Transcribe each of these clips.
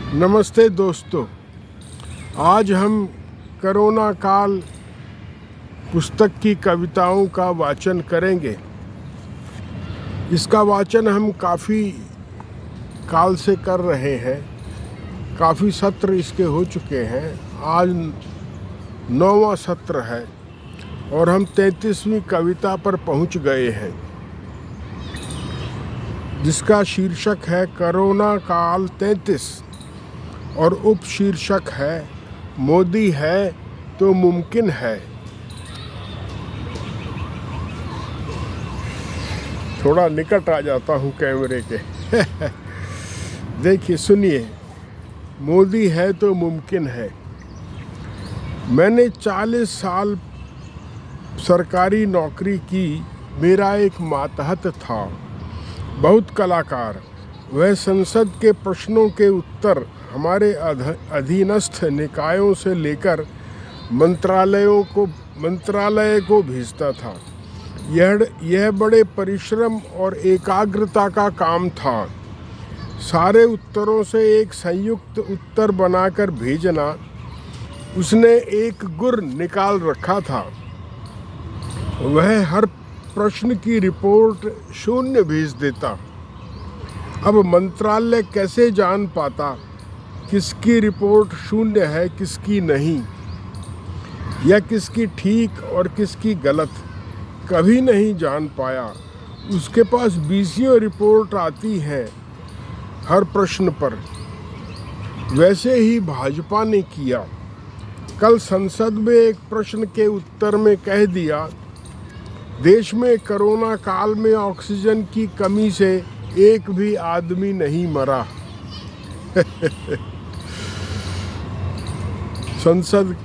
नमस्ते दोस्तों, आज हम कोरोना काल पुस्तक की कविताओं का वाचन करेंगे। इसका वाचन हम काफ़ी काल से कर रहे हैं, काफ़ी सत्र इसके हो चुके हैं। आज 9वां सत्र है और हम 33वीं कविता पर पहुंच गए हैं, जिसका शीर्षक है कोरोना काल 33 और उपशीर्षक है मोदी है तो मुमकिन है। थोड़ा निकट आ जाता हूँ कैमरे के। देखिए, सुनिए, मोदी है तो मुमकिन है। मैंने 40 साल सरकारी नौकरी की। मेरा एक मातहत था, बहुत कलाकार। वह संसद के प्रश्नों के उत्तर हमारे अधीनस्थ निकायों से लेकर मंत्रालय को भेजता था। यह बड़े परिश्रम और एकाग्रता का काम था। सारे उत्तरों से एक संयुक्त उत्तर बनाकर भेजना। उसने एक गुर निकाल रखा था। वह हर प्रश्न की रिपोर्ट 0 भेज देता। अब मंत्रालय कैसे जान पाता किसकी रिपोर्ट 0 है, किसकी नहीं, या किसकी ठीक और किसकी गलत? कभी नहीं जान पाया। उसके पास 20 रिपोर्ट आती हैं हर प्रश्न पर। वैसे ही भाजपा ने किया। कल संसद में एक प्रश्न के उत्तर में कह दिया, देश में कोरोना काल में ऑक्सीजन की कमी से एक भी आदमी नहीं मरा। संसद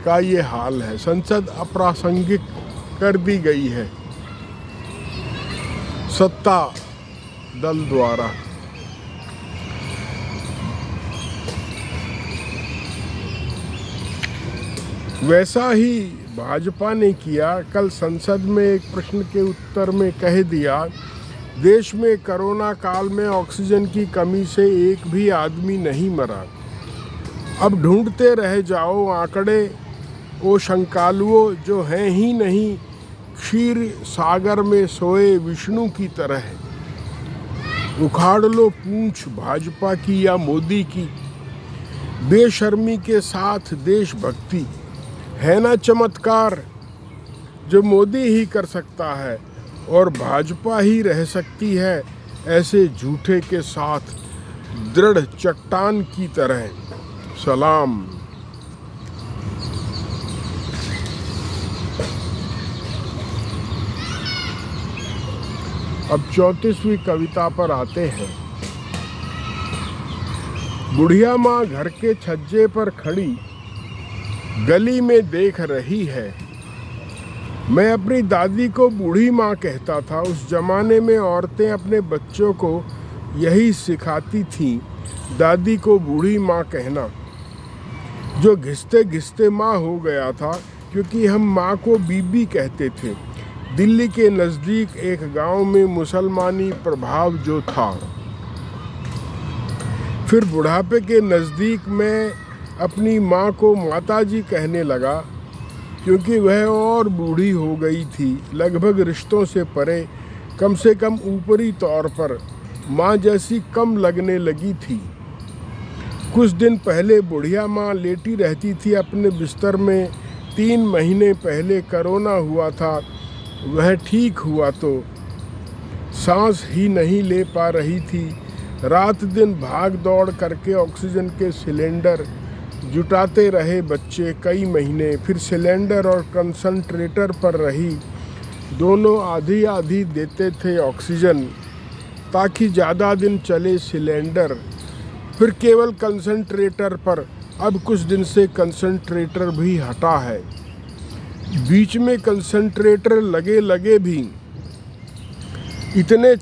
का ये हाल है। संसद अप्रासंगिक कर दी गई है सत्ता दल द्वारा। वैसा ही भाजपा ने किया। कल संसद में एक प्रश्न के उत्तर में कह दिया, देश में कोरोना काल में ऑक्सीजन की कमी से एक भी आदमी नहीं मरा। अब ढूंढते रह जाओ आंकड़े, ओ शंकालुओं जो हैं ही नहीं, क्षीर सागर में सोए विष्णु की तरह। उखाड़ लो पूंछ भाजपा की या मोदी की, बेशर्मी के साथ देशभक्ति। है ना चमत्कार जो मोदी ही कर सकता है और भाजपा ही रह सकती है ऐसे झूठे के साथ, दृढ़ चट्टान की तरह। सलाम। अब 34वीं कविता पर आते हैं। बुढ़िया माँ घर के छज्जे पर खड़ी गली में देख रही है। मैं अपनी दादी को बूढ़ी माँ कहता था। उस जमाने में औरतें अपने बच्चों को यही सिखाती थीं, दादी को बूढ़ी माँ कहना, जो घिसते घिसते माँ हो गया था, क्योंकि हम माँ को बीबी कहते थे। दिल्ली के नज़दीक एक गांव में मुसलमानी प्रभाव जो था। फिर बुढ़ापे के नज़दीक मैं अपनी माँ को माताजी कहने लगा, क्योंकि वह और बूढ़ी हो गई थी, लगभग रिश्तों से परे, कम से कम ऊपरी तौर पर माँ जैसी कम लगने लगी थी। कुछ दिन पहले बुढ़िया माँ लेटी रहती थी अपने बिस्तर में। 3 महीने पहले कोरोना हुआ था। वह ठीक हुआ तो सांस ही नहीं ले पा रही थी। रात दिन भाग दौड़ करके ऑक्सीजन के सिलेंडर जुटाते रहे बच्चे कई महीने। फिर सिलेंडर और कंसंट्रेटर पर रही। दोनों आधी आधी देते थे ऑक्सीजन ताकि ज़्यादा दिन चले सिलेंडर। फिर केवल कंसंट्रेटर पर। अब कुछ दिन से कंसंट्रेटर भी हटा है। बीच में कंसंट्रेटर लगे भी इतने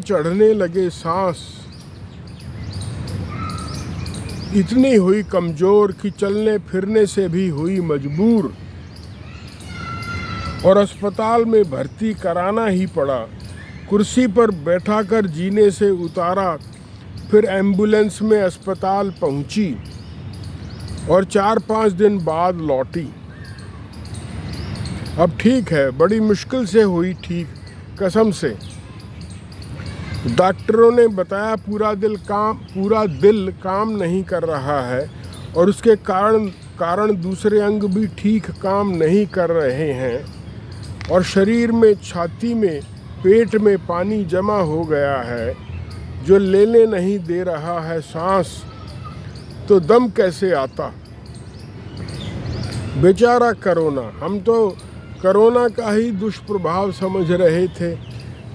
चढ़ने लगे सांस, इतनी हुई कमज़ोर कि चलने फिरने से भी हुई मजबूर और अस्पताल में भर्ती कराना ही पड़ा। कुर्सी पर बैठाकर जीने से उतारा, फिर एम्बुलेंस में अस्पताल पहुंची और 4-5 दिन बाद लौटी। अब ठीक है, बड़ी मुश्किल से हुई ठीक, कसम से। डॉक्टरों ने बताया पूरा दिल काम नहीं कर रहा है और उसके कारण दूसरे अंग भी ठीक काम नहीं कर रहे हैं और शरीर में, छाती में, पेट में पानी जमा हो गया है जो लेने नहीं दे रहा है सांस, तो दम कैसे आता। बेचारा कोरोना। हम तो कोरोना का ही दुष्प्रभाव समझ रहे थे,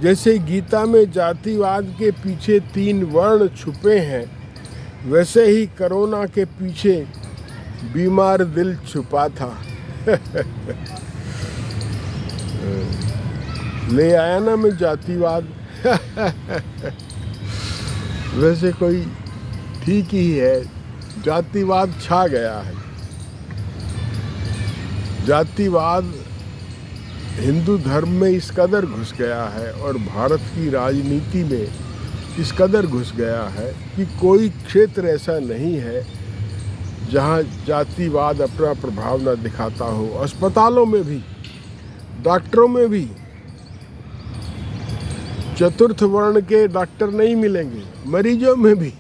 जैसे गीता में जातिवाद के पीछे 3 वर्ण छुपे हैं, वैसे ही कोरोना के पीछे बीमार दिल छुपा था। ले आया ना मैं जातिवाद। वैसे कोई ठीक ही है, जातिवाद छा गया है। जातिवाद हिंदू धर्म में इस कदर घुस गया है और भारत की राजनीति में इस कदर घुस गया है कि कोई क्षेत्र ऐसा नहीं है जहां जातिवाद अपना प्रभाव न दिखाता हो। अस्पतालों में भी, डॉक्टरों में भी चतुर्थ वर्ण के डॉक्टर नहीं मिलेंगे। मरीजों में भी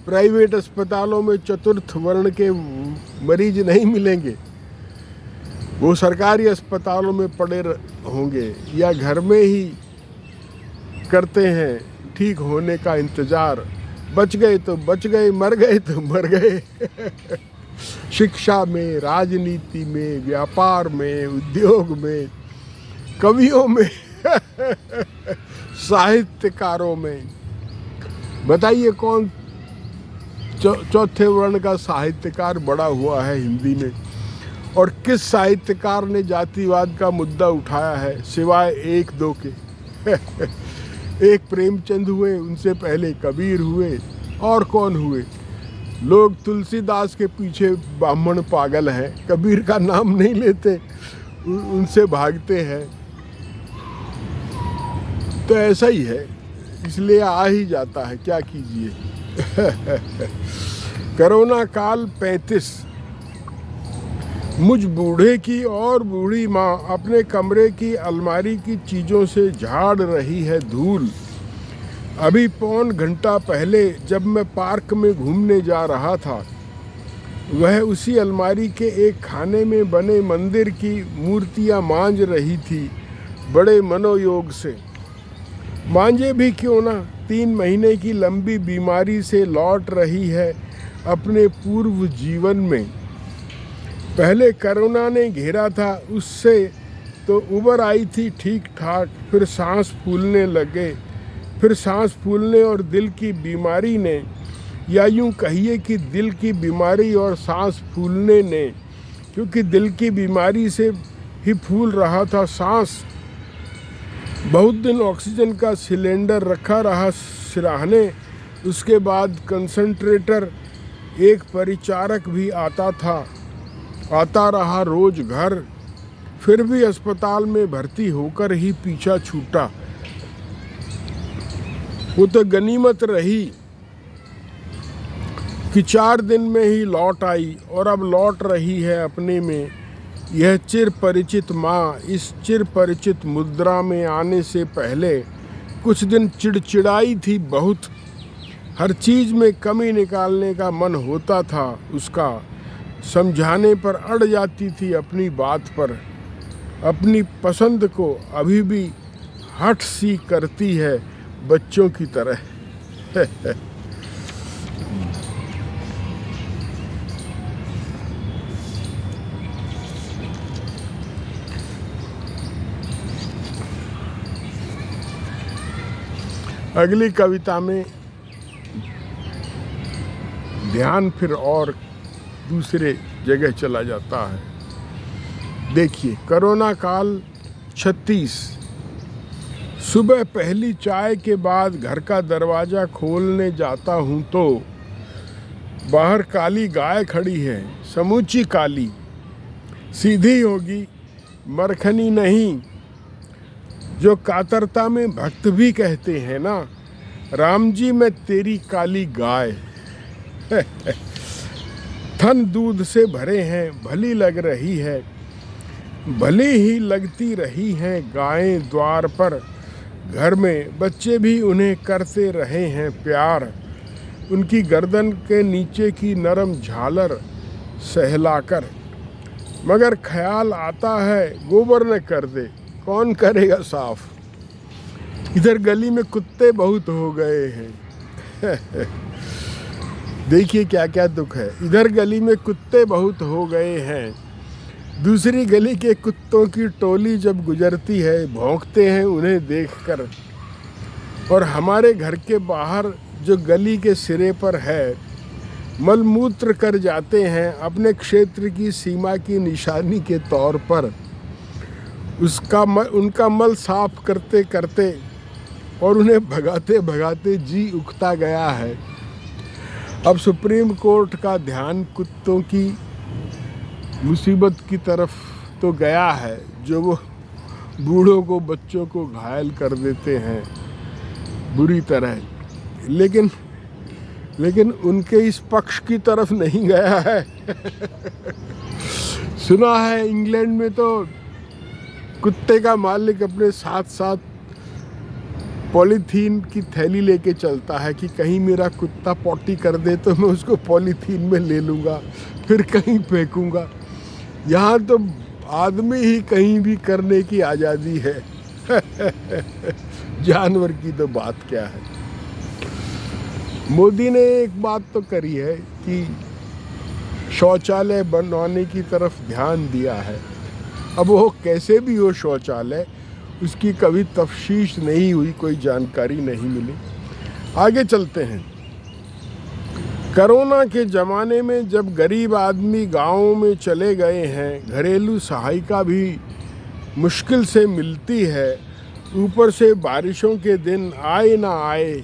प्राइवेट अस्पतालों में चतुर्थ वर्ण के मरीज नहीं मिलेंगे। वो सरकारी अस्पतालों में पड़े होंगे या घर में ही करते हैं ठीक होने का इंतज़ार। बच गए तो बच गए, मर गए तो मर गए। शिक्षा में, राजनीति में, व्यापार में, उद्योग में, कवियों में, साहित्यकारों में। बताइए कौन चौथे वर्ण का साहित्यकार बड़ा हुआ है हिंदी में, और किस साहित्यकार ने जातिवाद का मुद्दा उठाया है सिवाय 1-2 के। एक प्रेमचंद हुए, उनसे पहले कबीर हुए, और कौन हुए। लोग तुलसीदास के पीछे ब्राह्मण पागल हैं, कबीर का नाम नहीं लेते, उनसे भागते हैं। तो ऐसा ही है, इसलिए आ ही जाता है, क्या कीजिए। कोरोना काल 35। मुझ बूढ़े की और बूढ़ी माँ अपने कमरे की अलमारी की चीज़ों से झाड़ रही है धूल। अभी पौन घंटा पहले जब मैं पार्क में घूमने जा रहा था, वह उसी अलमारी के एक खाने में बने मंदिर की मूर्तियाँ मांझ रही थी, बड़े मनोयोग से। मांझे भी क्यों ना, 3 महीने की लंबी बीमारी से लौट रही है अपने पूर्व जीवन में। पहले कोरोना ने घेरा था, उससे तो उबर आई थी ठीक ठाक, फिर सांस फूलने और दिल की बीमारी ने, या यूं कहिए कि दिल की बीमारी और सांस फूलने ने, क्योंकि दिल की बीमारी से ही फूल रहा था सांस। बहुत दिन ऑक्सीजन का सिलेंडर रखा रहा सिराहने, उसके बाद कंसंट्रेटर, एक परिचारक भी आता रहा रोज घर, फिर भी अस्पताल में भर्ती होकर ही पीछा छूटा। वो तो गनीमत रही कि 4 दिन में ही लौट आई, और अब लौट रही है अपने में। यह चिर परिचित माँ इस चिर परिचित मुद्रा में आने से पहले कुछ दिन चिड़चिड़ाई थी बहुत। हर चीज़ में कमी निकालने का मन होता था उसका, समझाने पर अड़ जाती थी अपनी बात पर। अपनी पसंद को अभी भी हठ सी करती है बच्चों की तरह। अगली कविता में ध्यान फिर और दूसरे जगह चला जाता है। देखिए, कोरोना काल 36। सुबह पहली चाय के बाद घर का दरवाज़ा खोलने जाता हूँ तो बाहर काली गाय खड़ी है, समूची काली, सीधी होगी, मरखनी नहीं, जो कातरता में भक्त भी कहते हैं ना। राम जी मैं तेरी काली गाय, थन दूध से भरे हैं, भली लग रही है, भली ही लगती रही हैं गायें द्वार पर, घर में बच्चे भी उन्हें करते रहे हैं प्यार, उनकी गर्दन के नीचे की नरम झालर सहलाकर, मगर ख्याल आता है गोबर न कर दे, कौन करेगा साफ। इधर गली में कुत्ते बहुत हो गए हैं। देखिए क्या क्या दुख है, इधर गली में कुत्ते बहुत हो गए हैं, दूसरी गली के कुत्तों की टोली जब गुजरती है भौंकते हैं उन्हें देखकर, और हमारे घर के बाहर जो गली के सिरे पर है मलमूत्र कर जाते हैं अपने क्षेत्र की सीमा की निशानी के तौर पर, उनका मल साफ करते करते और उन्हें भगाते भगाते जी उकता गया है। अब सुप्रीम कोर्ट का ध्यान कुत्तों की मुसीबत की तरफ तो गया है जो वो बूढ़ों को बच्चों को घायल कर देते हैं बुरी तरह, लेकिन उनके इस पक्ष की तरफ नहीं गया है। सुना है इंग्लैंड में तो कुत्ते का मालिक अपने साथ साथ पॉलीथीन की थैली लेके चलता है कि कहीं मेरा कुत्ता पॉटी कर दे तो मैं उसको पॉलीथीन में ले लूँगा फिर कहीं फेंकूँगा। यहाँ तो आदमी ही कहीं भी करने की आज़ादी है। जानवर की तो बात क्या है। मोदी ने एक बात तो करी है कि शौचालय बनवाने की तरफ ध्यान दिया है। अब वो कैसे भी हो शौचालय, उसकी कभी तफ्तीश नहीं हुई, कोई जानकारी नहीं मिली। आगे चलते हैं। कोरोना के ज़माने में जब गरीब आदमी गाँवों में चले गए हैं, घरेलू सहायता भी मुश्किल से मिलती है, ऊपर से बारिशों के दिन आए ना आए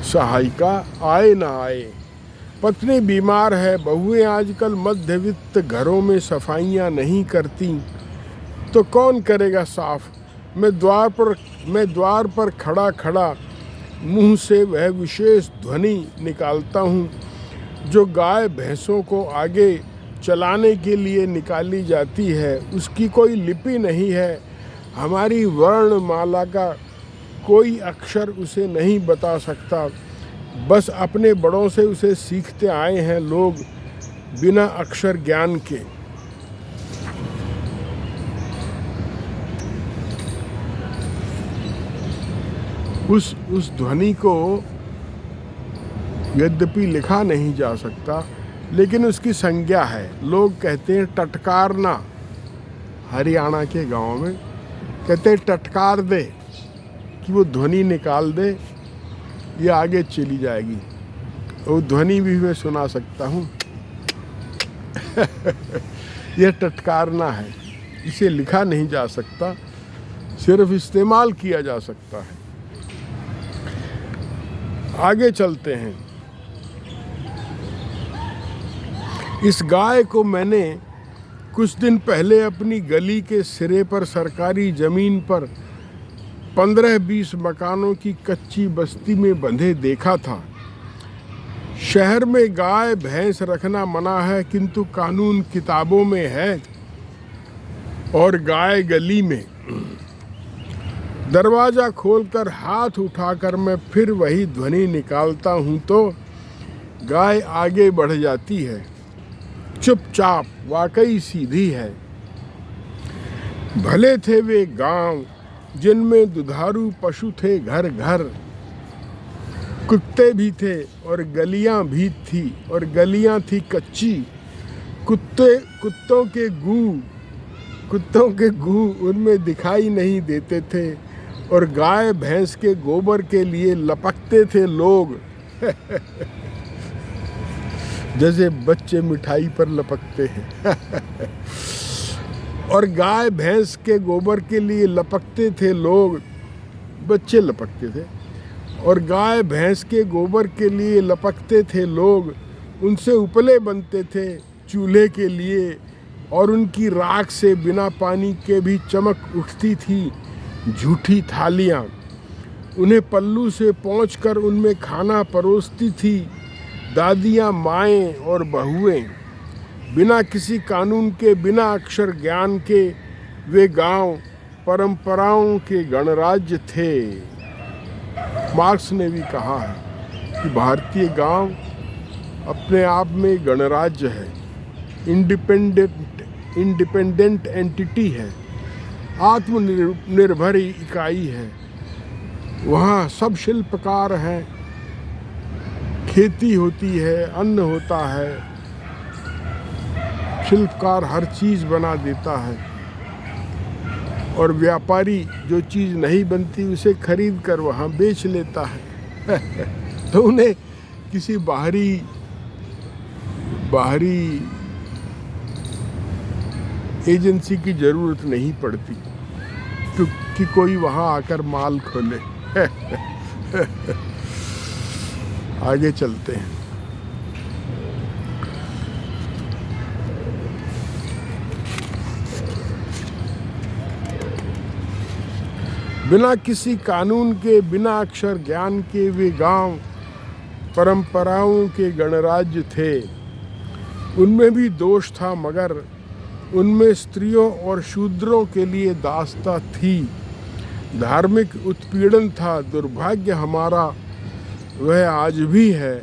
सहायता, आए ना आए। पत्नी बीमार है, बहुएं आजकल मध्यवित्त घरों में सफाइयाँ नहीं करती, तो कौन करेगा साफ। मैं द्वार पर खड़ा खड़ा मुंह से वह विशेष ध्वनि निकालता हूँ जो गाय भैंसों को आगे चलाने के लिए निकाली जाती है। उसकी कोई लिपि नहीं है, हमारी वर्णमाला का कोई अक्षर उसे नहीं बता सकता, बस अपने बड़ों से उसे सीखते आए हैं लोग बिना अक्षर ज्ञान के। उस ध्वनि को यद्यपि लिखा नहीं जा सकता, लेकिन उसकी संज्ञा है। लोग कहते हैं टटकारना, हरियाणा के गांव में कहते हैं टटकार दे, कि वो ध्वनि निकाल दे, ये आगे चली जाएगी। वो ध्वनि भी मैं सुना सकता हूँ। यह टटकारना है, इसे लिखा नहीं जा सकता, सिर्फ इस्तेमाल किया जा सकता है। आगे चलते हैं। इस गाय को मैंने कुछ दिन पहले अपनी गली के सिरे पर सरकारी ज़मीन पर 15-20 मकानों की कच्ची बस्ती में बंधे देखा था। शहर में गाय भैंस रखना मना है, किंतु कानून किताबों में है, और गाय गली में। दरवाज़ा खोलकर हाथ उठाकर मैं फिर वही ध्वनि निकालता हूँ तो गाय आगे बढ़ जाती है, चुपचाप, वाकई सीधी है। भले थे वे गांव जिनमें दुधारू पशु थे घर घर, कुत्ते भी थे और गलियां भी थी, और गलियां थी कच्ची। कुत्तों के गू उनमें दिखाई नहीं देते थे, और गाय भैंस के गोबर के लिए लपकते थे लोग। जैसे बच्चे मिठाई पर लपकते हैं। और गाय भैंस के गोबर के लिए लपकते थे लोग, बच्चे लपकते थे, और गाय भैंस के गोबर के लिए लपकते थे लोग। उनसे उपले बनते थे चूल्हे के लिए, और उनकी राख से बिना पानी के भी चमक उठती थी झूठी थालियाँ। उन्हें पल्लू से पोंछकर उनमें खाना परोसती थी दादियाँ, माएँ और बहुएं। बिना किसी कानून के, बिना अक्षर ज्ञान के वे गांव परंपराओं के गणराज्य थे। मार्क्स ने भी कहा है कि भारतीय गांव अपने आप में गणराज्य है, इंडिपेंडेंट एंटिटी है, आत्मनिर्भर इकाई है। वहाँ सब शिल्पकार हैं, खेती होती है, अन्न होता है, शिल्पकार हर चीज़ बना देता है और व्यापारी जो चीज़ नहीं बनती उसे खरीद कर वहाँ बेच लेता है। तो उन्हें किसी बाहरी एजेंसी की ज़रूरत नहीं पड़ती कि कोई वहाँ आकर माल खोले। आगे चलते हैं। बिना किसी कानून के, बिना अक्षर ज्ञान के वे गांव परंपराओं के गणराज्य थे। उनमें भी दोष था, मगर उनमें स्त्रियों और शूद्रों के लिए दास्ता थी। धार्मिक उत्पीड़न था। दुर्भाग्य हमारा वह आज भी है,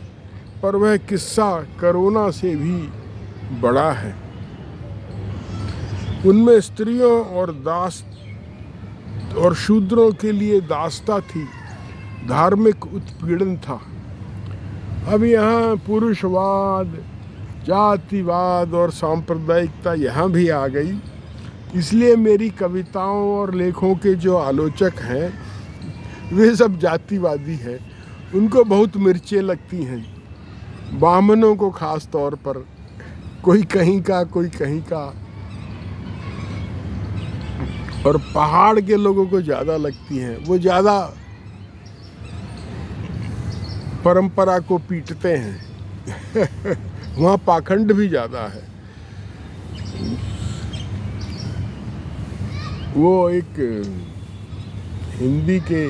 पर वह किस्सा कोरोना से भी बड़ा है। उनमें स्त्रियों और शूद्रों के लिए दास्ता थी, धार्मिक उत्पीड़न था। अब यहाँ पुरुषवाद, जातिवाद और सांप्रदायिकता यहाँ भी आ गई। इसलिए मेरी कविताओं और लेखों के जो आलोचक हैं वे सब जातिवादी हैं। उनको बहुत मिर्चें लगती हैं, ब्राह्मणों को खास तौर पर, कोई कहीं का कोई कहीं का, और पहाड़ के लोगों को ज़्यादा लगती हैं। वो ज़्यादा परंपरा को पीटते हैं। वहाँ पाखंड भी ज़्यादा है। वो एक हिंदी के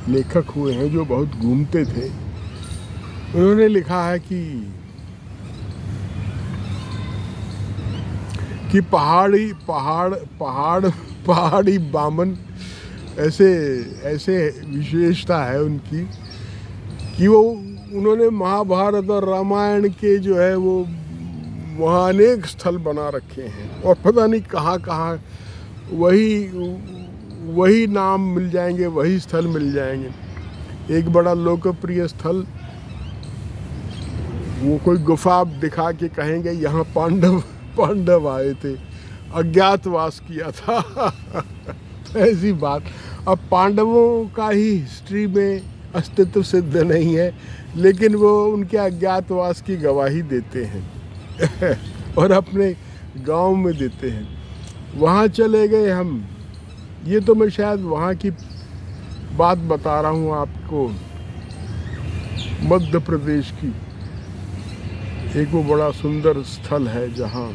लेखक हुए हैं जो बहुत घूमते थे। उन्होंने लिखा है कि पहाड़ी बामन ऐसे विशेषता है उनकी कि वो उन्होंने महाभारत और रामायण के जो है वो वहाँ अनेक स्थल बना रखे हैं और पता नहीं कहाँ कहाँ वही नाम मिल जाएंगे, वही स्थल मिल जाएंगे। एक बड़ा लोकप्रिय स्थल, वो कोई गुफा दिखा के कहेंगे यहाँ पांडव आए थे, अज्ञातवास किया था। ऐसी बात। अब पांडवों का ही हिस्ट्री में अस्तित्व सिद्ध नहीं है, लेकिन वो उनके अज्ञातवास की गवाही देते हैं और अपने गांव में देते हैं। वहाँ चले गए हम। ये तो मैं शायद वहाँ की बात बता रहा हूँ आपको, मध्य प्रदेश की। एक वो बड़ा सुंदर स्थल है जहाँ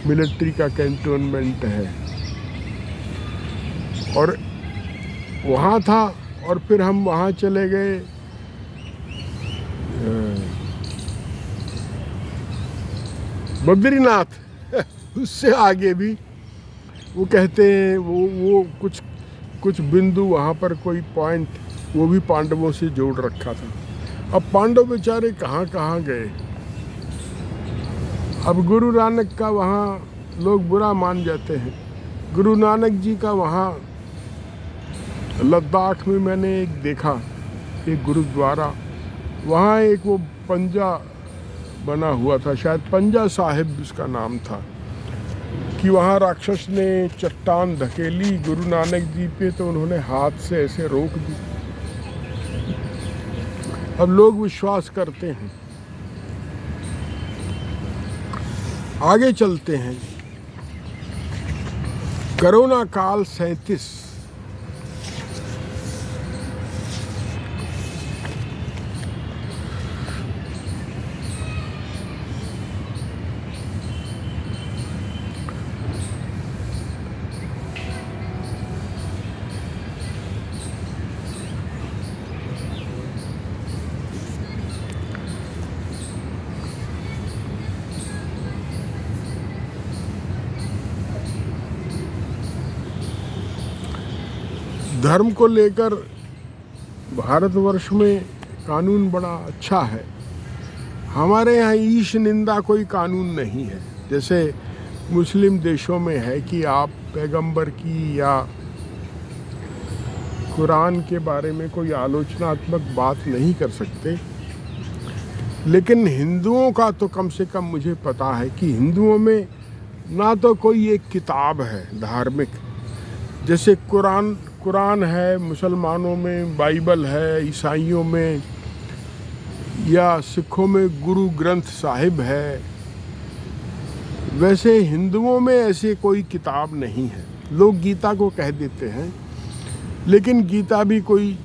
मिलिट्री का कैंटोनमेंट है, और वहाँ था। और फिर हम वहाँ चले गए बद्रीनाथ। उससे आगे भी वो कहते हैं वो कुछ बिंदु वहाँ पर, कोई पॉइंट वो भी पांडवों से जोड़ रखा था। अब पांडव बेचारे कहाँ कहाँ गए। अब गुरु नानक का वहाँ लोग बुरा मान जाते हैं। गुरु नानक जी का वहाँ लद्दाख में मैंने एक देखा, एक गुरुद्वारा। वहाँ एक वो पंजा बना हुआ था, शायद पंजा साहिब उसका नाम था, कि वहाँ राक्षस ने चट्टान धकेली गुरु नानक जी पे, तो उन्होंने हाथ से ऐसे रोक दी। अब लोग विश्वास करते हैं। आगे चलते हैं। कोरोना काल 37। धर्म को लेकर भारतवर्ष में कानून बड़ा अच्छा है। हमारे यहाँ ईश निंदा कोई कानून नहीं है, जैसे मुस्लिम देशों में है कि आप पैगंबर की या कुरान के बारे में कोई आलोचनात्मक बात नहीं कर सकते। लेकिन हिंदुओं का तो कम से कम मुझे पता है कि हिंदुओं में ना तो कोई एक किताब है धार्मिक, जैसे कुरान है, मुसलमानों में बाइबल है, ईसाइयों में या सिखों में गुरु ग्रंथ साहिब है, वैसे हिंदुओं में ऐसे कोई किताब नहीं है। लोग गीता को कह देते हैं, लेकिन गीता भी कोई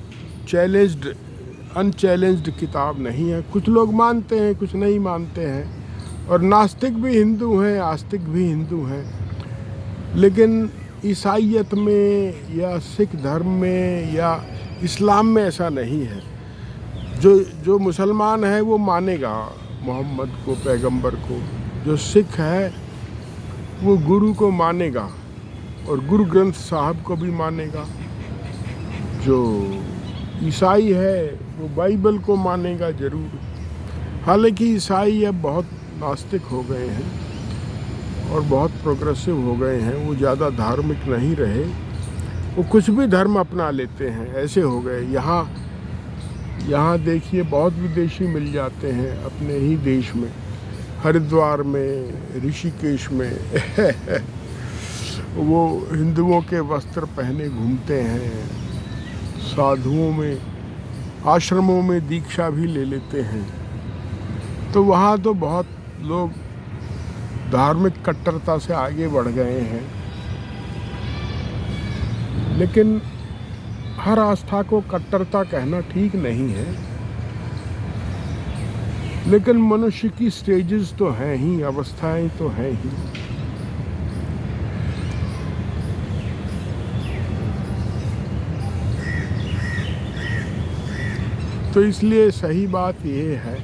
अनचैलेंज्ड किताब नहीं है। कुछ लोग मानते हैं, कुछ नहीं मानते हैं, और नास्तिक भी हिंदू हैं, आस्तिक भी हिंदू हैं। लेकिन ईसाइयत में या सिख धर्म में या इस्लाम में ऐसा नहीं है। जो मुसलमान है वो मानेगा मोहम्मद को, पैगंबर को। जो सिख है वो गुरु को मानेगा और गुरु ग्रंथ साहब को भी मानेगा। जो ईसाई है वो बाइबल को मानेगा जरूर। हालांकि ईसाई अब बहुत नास्तिक हो गए हैं और बहुत प्रोग्रेसिव हो गए हैं, वो ज़्यादा धार्मिक नहीं रहे, वो कुछ भी धर्म अपना लेते हैं, ऐसे हो गए। यहाँ देखिए बहुत विदेशी मिल जाते हैं अपने ही देश में, हरिद्वार में, ऋषिकेश में वो हिंदुओं के वस्त्र पहने घूमते हैं, साधुओं में, आश्रमों में दीक्षा भी ले लेते हैं। तो वहाँ तो बहुत लोग धार्मिक कट्टरता से आगे बढ़ गए हैं। लेकिन हर आस्था को कट्टरता कहना ठीक नहीं है। लेकिन मनुष्य की स्टेजेस तो हैं ही, अवस्थाएं तो हैं ही। तो इसलिए सही बात ये है,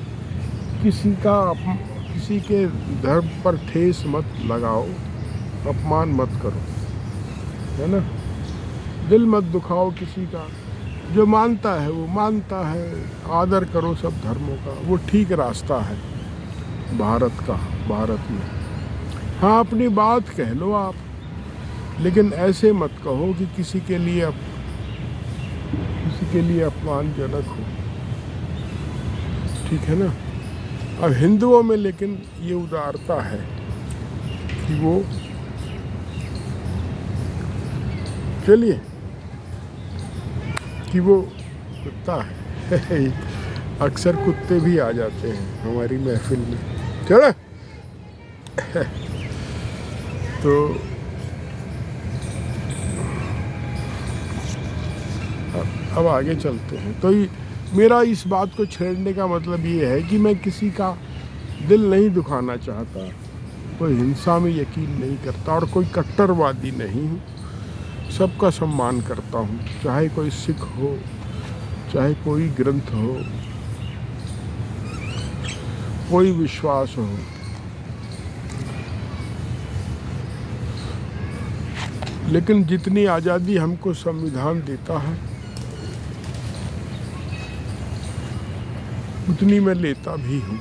किसी के धर्म पर ठेस मत लगाओ, अपमान मत करो, है ना। दिल मत दुखाओ किसी का। जो मानता है वो मानता है, आदर करो सब धर्मों का, वो ठीक रास्ता है भारत में। हाँ, अपनी बात कह लो आप, लेकिन ऐसे मत कहो कि किसी के लिए अपमानजनक हो, ठीक है ना। अब हिंदुओं में लेकिन ये उदारता है कि वो, चलिए, कि वो कुत्ता है अक्सर कुत्ते भी आ जाते हैं हमारी महफिल में, चलो तो अब आगे चलते हैं। तो मेरा इस बात को छेड़ने का मतलब ये है कि मैं किसी का दिल नहीं दुखाना चाहता, कोई हिंसा में यकीन नहीं करता और कोई कट्टरवादी नहीं हूँ। सबका सम्मान करता हूँ, चाहे कोई सिख हो, चाहे कोई ग्रंथ हो, कोई विश्वास हो। लेकिन जितनी आज़ादी हमको संविधान देता है उतनी मैं लेता भी हूँ।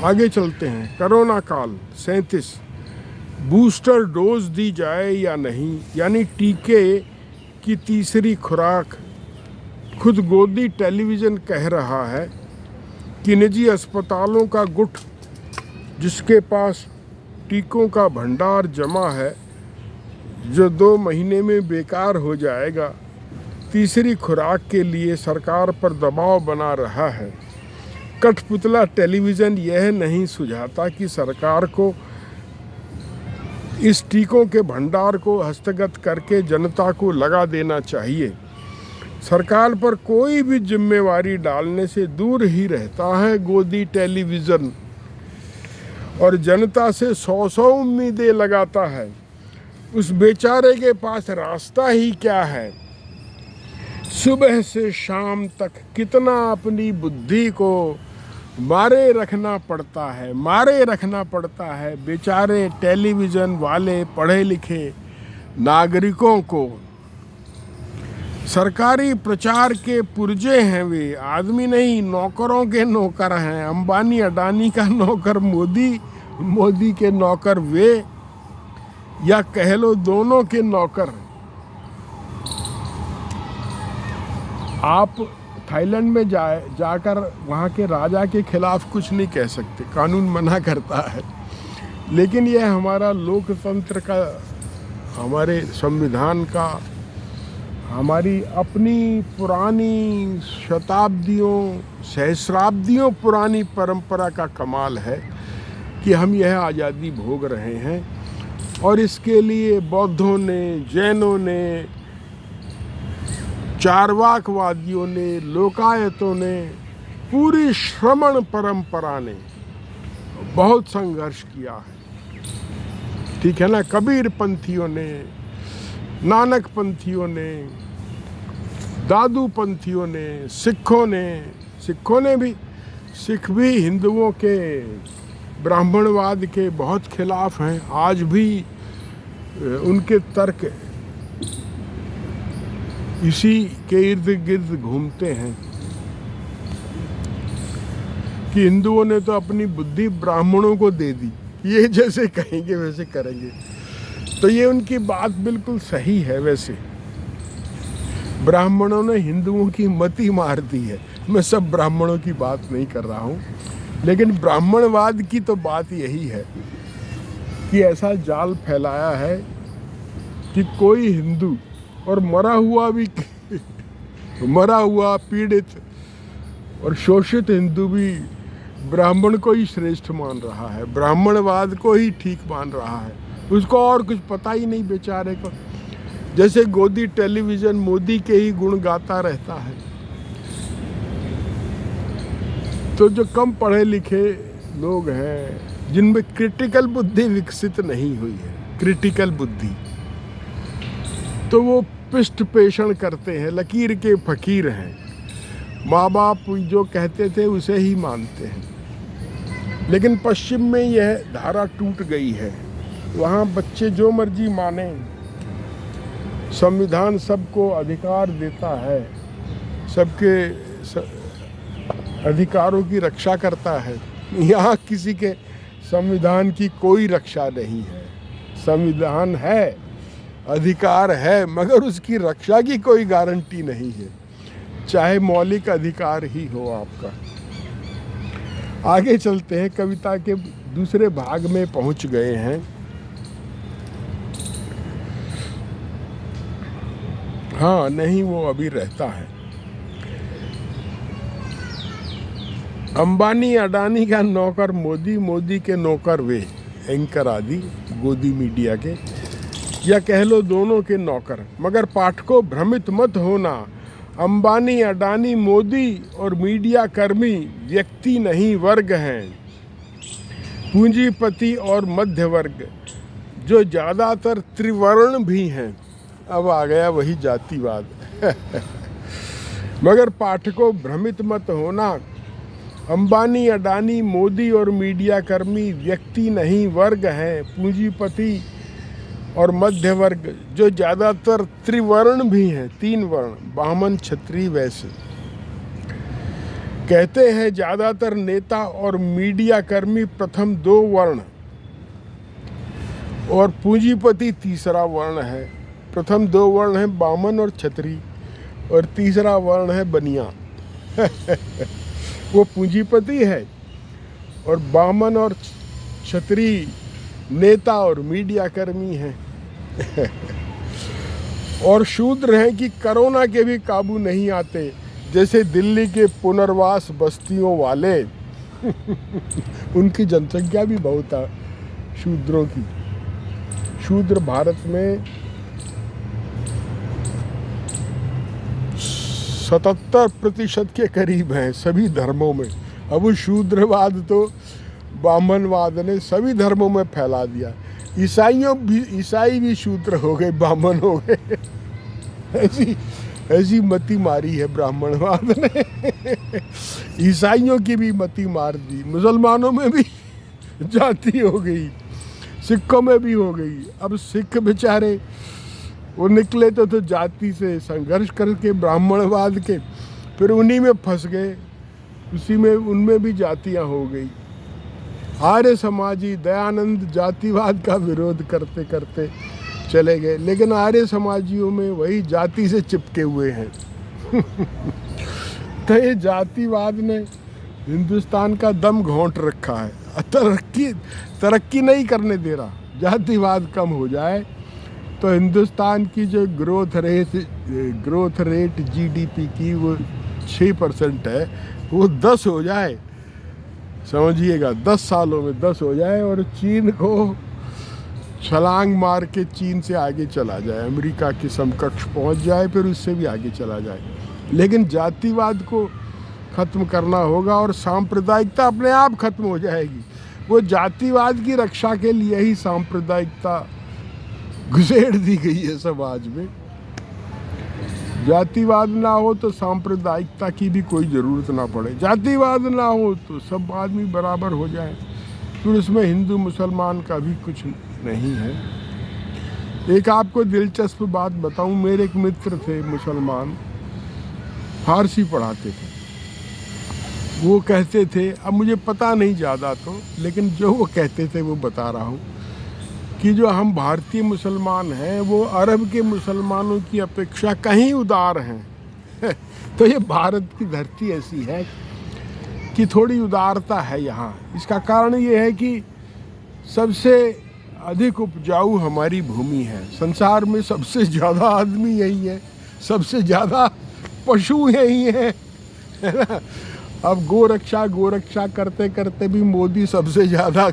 आगे चलते हैं। कोरोना काल 37, बूस्टर डोज दी जाए या नहीं, यानी टीके की तीसरी खुराक। खुद गोदी टेलीविज़न कह रहा है कि निजी अस्पतालों का गुट, जिसके पास टीकों का भंडार जमा है जो 2 महीने में बेकार हो जाएगा, तीसरी खुराक के लिए सरकार पर दबाव बना रहा है। कठपुतला टेलीविज़न यह नहीं सुझाता कि सरकार को इस टीकों के भंडार को हस्तगत करके जनता को लगा देना चाहिए। सरकार पर कोई भी जिम्मेवारी डालने से दूर ही रहता है गोदी टेलीविज़न और जनता से 100 उम्मीदें लगाता है। उस बेचारे के पास रास्ता ही क्या है? सुबह से शाम तक कितना अपनी बुद्धि को मारे रखना पड़ता है बेचारे टेलीविज़न वाले पढ़े लिखे नागरिकों को। सरकारी प्रचार के पुर्जे हैं वे, आदमी नहीं, नौकरों के नौकर हैं। अंबानी अडानी का नौकर मोदी, मोदी के नौकर वे, या कह लो दोनों के नौकर हैं। आप थाईलैंड में जाकर वहाँ के राजा के खिलाफ कुछ नहीं कह सकते, कानून मना करता है। लेकिन यह हमारा लोकतंत्र का, हमारे संविधान का, हमारी अपनी पुरानी शताब्दियों सहस्राब्दियों पुरानी परंपरा का कमाल है कि हम यह आज़ादी भोग रहे हैं। और इसके लिए बौद्धों ने, जैनों ने, चारवाकवादियों ने, लोकायतों ने, पूरी श्रमण परंपरा ने बहुत संघर्ष किया है। ठीक है ना। कबीर पंथियों ने, नानक पंथियों ने, दादू पंथियों ने, सिखों ने भी, सिख भी हिंदुओं के ब्राह्मणवाद के बहुत खिलाफ हैं। आज भी उनके तर्क इसी के इर्द गिर्द घूमते हैं कि हिंदुओं ने तो अपनी बुद्धि ब्राह्मणों को दे दी, ये जैसे कहेंगे वैसे करेंगे। तो ये उनकी बात बिल्कुल सही है। वैसे ब्राह्मणों ने हिंदुओं की मति मार दी है। मैं सब ब्राह्मणों की बात नहीं कर रहा हूँ, लेकिन ब्राह्मणवाद की तो बात यही है कि ऐसा जाल फैलाया है कि कोई हिंदू, और मरा हुआ पीड़ित और शोषित हिंदू भी ब्राह्मण को ही श्रेष्ठ मान रहा है, ब्राह्मणवाद को ही ठीक मान रहा है। उसको और कुछ पता ही नहीं बेचारे को। जैसे गोदी टेलीविज़न मोदी के ही गुण गाता रहता है। तो जो कम पढ़े लिखे लोग हैं, जिनमें क्रिटिकल बुद्धि विकसित नहीं हुई है, क्रिटिकल बुद्धि, तो वो पृष्ठ पेषण करते हैं, लकीर के फकीर हैं। माँ बाप जो कहते थे उसे ही मानते हैं। लेकिन पश्चिम में यह धारा टूट गई है। वहाँ बच्चे जो मर्जी माने, संविधान सबको अधिकार देता है, सबके अधिकारों की रक्षा करता है। यहाँ किसी के संविधान की कोई रक्षा नहीं है। संविधान है, अधिकार है, मगर उसकी रक्षा की कोई गारंटी नहीं है, चाहे मौलिक अधिकार ही हो आपका। आगे चलते हैं, कविता के दूसरे भाग में पहुंच गए हैं। हाँ, नहीं, वो अभी रहता है। अंबानी अडानी का नौकर मोदी, मोदी के नौकर वे, एंकर आदि गोदी मीडिया के, या कह लो दोनों के नौकर। मगर पाठकों भ्रमित मत होना, अंबानी अडानी मोदी और मीडिया कर्मी व्यक्ति नहीं वर्ग हैं, पूंजीपति और मध्य वर्ग जो ज़्यादातर त्रिवर्ण भी हैं। अब आ गया वही जातिवाद। मगर पाठकों भ्रमित मत होना, अंबानी अडानी मोदी और मीडिया कर्मी व्यक्ति नहीं वर्ग हैं, पूंजीपति और मध्य वर्ग जो ज़्यादातर त्रिवर्ण भी हैं, 3 वर्ण, ब्राह्मण क्षत्रिय वैश्य। कहते हैं ज़्यादातर नेता और मीडिया कर्मी प्रथम 2 वर्ण और पूंजीपति तीसरा वर्ण है। प्रथम 2 वर्ण हैं ब्राह्मण और क्षत्रिय, और तीसरा वर्ण है बनिया। वो पूंजीपति है, और ब्राह्मण और क्षत्रिय नेता और मीडिया कर्मी हैं। और शूद्र हैं कि कोरोना के भी काबू नहीं आते, जैसे दिल्ली के पुनर्वास बस्तियों वाले। उनकी जनसंख्या भी बहुत है शूद्रों की। शूद्र भारत में 77% के करीब हैं सभी धर्मों में। अब वो शूद्रवाद तो ब्राह्मणवाद ने सभी धर्मों में फैला दिया। ईसाई भी शूद्र हो गए, ब्राह्मण हो गए। ऐसी मति मारी है ब्राह्मणवाद ने। ईसाइयों की भी मति मार दी, मुसलमानों में भी जाति हो गई, सिखों में भी हो गई। अब सिख बेचारे वो निकले तो जाति से संघर्ष करके ब्राह्मणवाद के, फिर उन्हीं में फंस गए, उसी में उनमें भी जातियां हो गई। आर्य समाजी दयानंद जातिवाद का विरोध करते करते चले गए, लेकिन आर्य समाजियों में वही जाति से चिपके हुए हैं। तो ये जातिवाद ने हिंदुस्तान का दम घोंट रखा है, तरक्की नहीं करने दे रहा। जातिवाद कम हो जाए तो हिंदुस्तान की जो ग्रोथ रेट जीडीपी की वो 6% है, वो 10 हो जाए, समझिएगा 10 सालों में 10 हो जाए, और चीन को छलांग मार के चीन से आगे चला जाए, अमेरिका के समकक्ष पहुंच जाए, फिर उससे भी आगे चला जाए। लेकिन जातिवाद को ख़त्म करना होगा और सांप्रदायिकता अपने आप खत्म हो जाएगी। वो जातिवाद की रक्षा के लिए ही सांप्रदायिकता घुसेड़ दी गई है समाज में। जातिवाद ना हो तो सांप्रदायिकता की भी कोई ज़रूरत ना पड़े, जातिवाद ना हो तो सब आदमी बराबर हो जाए, फिर उसमें हिंदू मुसलमान का भी कुछ नहीं है। एक आपको दिलचस्प बात बताऊं, मेरे एक मित्र थे मुसलमान, फारसी पढ़ाते थे। वो कहते थे, अब मुझे पता नहीं ज़्यादा तो, लेकिन जो वो कहते थे वो बता रहा हूँ, कि जो हम भारतीय मुसलमान हैं वो अरब के मुसलमानों की अपेक्षा कहीं उदार हैं। तो ये भारत की धरती ऐसी है कि थोड़ी उदारता है यहाँ। इसका कारण ये है कि सबसे अधिक उपजाऊ हमारी भूमि है, संसार में सबसे ज़्यादा आदमी यही है, सबसे ज़्यादा पशु यही है ना। अब गोरक्षा करते करते भी मोदी सबसे ज़्यादा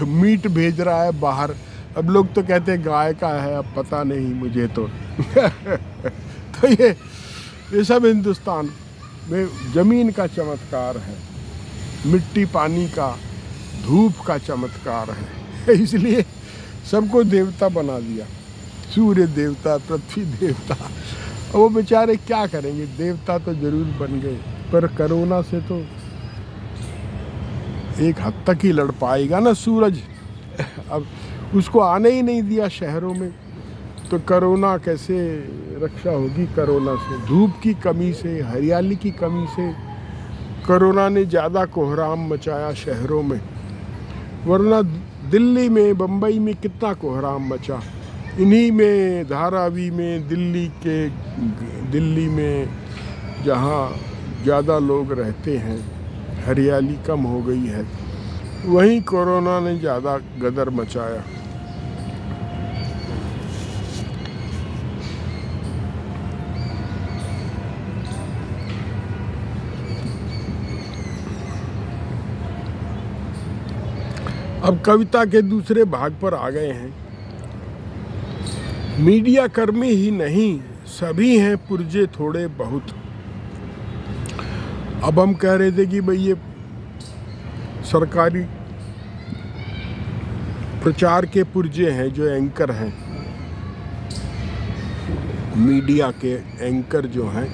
मीट भेज रहा है बाहर। अब लोग तो कहते हैं गाय का है, अब पता नहीं मुझे तो। तो ये सब हिंदुस्तान में ज़मीन का चमत्कार है, मिट्टी पानी का, धूप का चमत्कार है। इसलिए सबको देवता बना दिया, सूर्य देवता, पृथ्वी देवता। वो बेचारे क्या करेंगे, देवता तो जरूर बन गए, पर कोरोना से तो एक हद तक ही लड़ पाएगा ना सूरज। अब उसको आने ही नहीं दिया शहरों में, तो कोरोना कैसे रक्षा होगी कोरोना से? धूप की कमी से, हरियाली की कमी से कोरोना ने ज़्यादा कोहराम मचाया शहरों में, वरना दिल्ली में, बम्बई में कितना कोहराम मचा। इन्हीं में, धारावी में, दिल्ली में जहाँ ज़्यादा लोग रहते हैं, हरियाली कम हो गई है, वहीं कोरोना ने ज़्यादा गदर मचाया। अब कविता के दूसरे भाग पर आ गए हैं। मीडिया कर्मी ही नहीं, सभी हैं पुरजे थोड़े बहुत। अब हम कह रहे थे कि भाई ये सरकारी प्रचार के पुरजे हैं, जो एंकर हैं, मीडिया के एंकर जो हैं,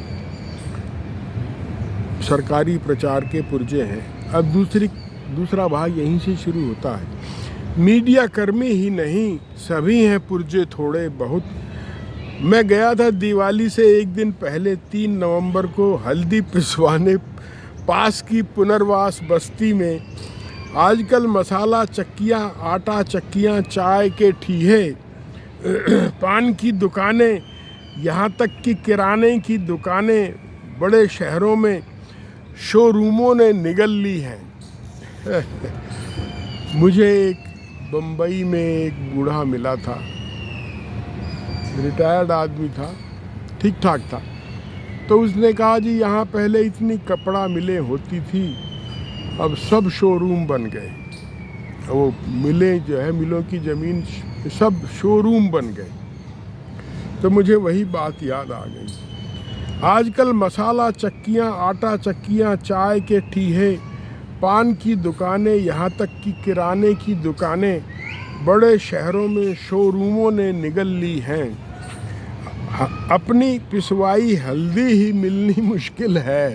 सरकारी प्रचार के पुरजे हैं। अब दूसरा भाग यहीं से शुरू होता है। मीडिया कर्मी ही नहीं, सभी हैं पुरजे थोड़े बहुत। मैं गया था दिवाली से एक दिन पहले 3 नवंबर को हल्दी पिसवाने पास की पुनर्वास बस्ती में। आजकल मसाला चक्कियाँ, आटा चक्कियाँ, चाय के ठीहे, पान की दुकानें, यहाँ तक कि किराने की दुकानें बड़े शहरों में शोरूमों ने निगल ली हैं। मुझे एक बम्बई में एक बूढ़ा मिला था, रिटायर्ड आदमी था, ठीक ठाक था। तो उसने कहा जी यहाँ पहले इतनी कपड़ा मिलें होती थी, अब सब शोरूम बन गए। वो मिलें जो है, मिलों की ज़मीन सब शोरूम बन गए। तो मुझे वही बात याद आ गई। आजकल मसाला चक्कियाँ, आटा चक्कियाँ, चाय के ठीहे, पान की दुकानें, यहाँ तक कि किराने की दुकानें बड़े शहरों में शोरूमों ने निगल ली हैं। अपनी पिसवाई हल्दी ही मिलनी मुश्किल है।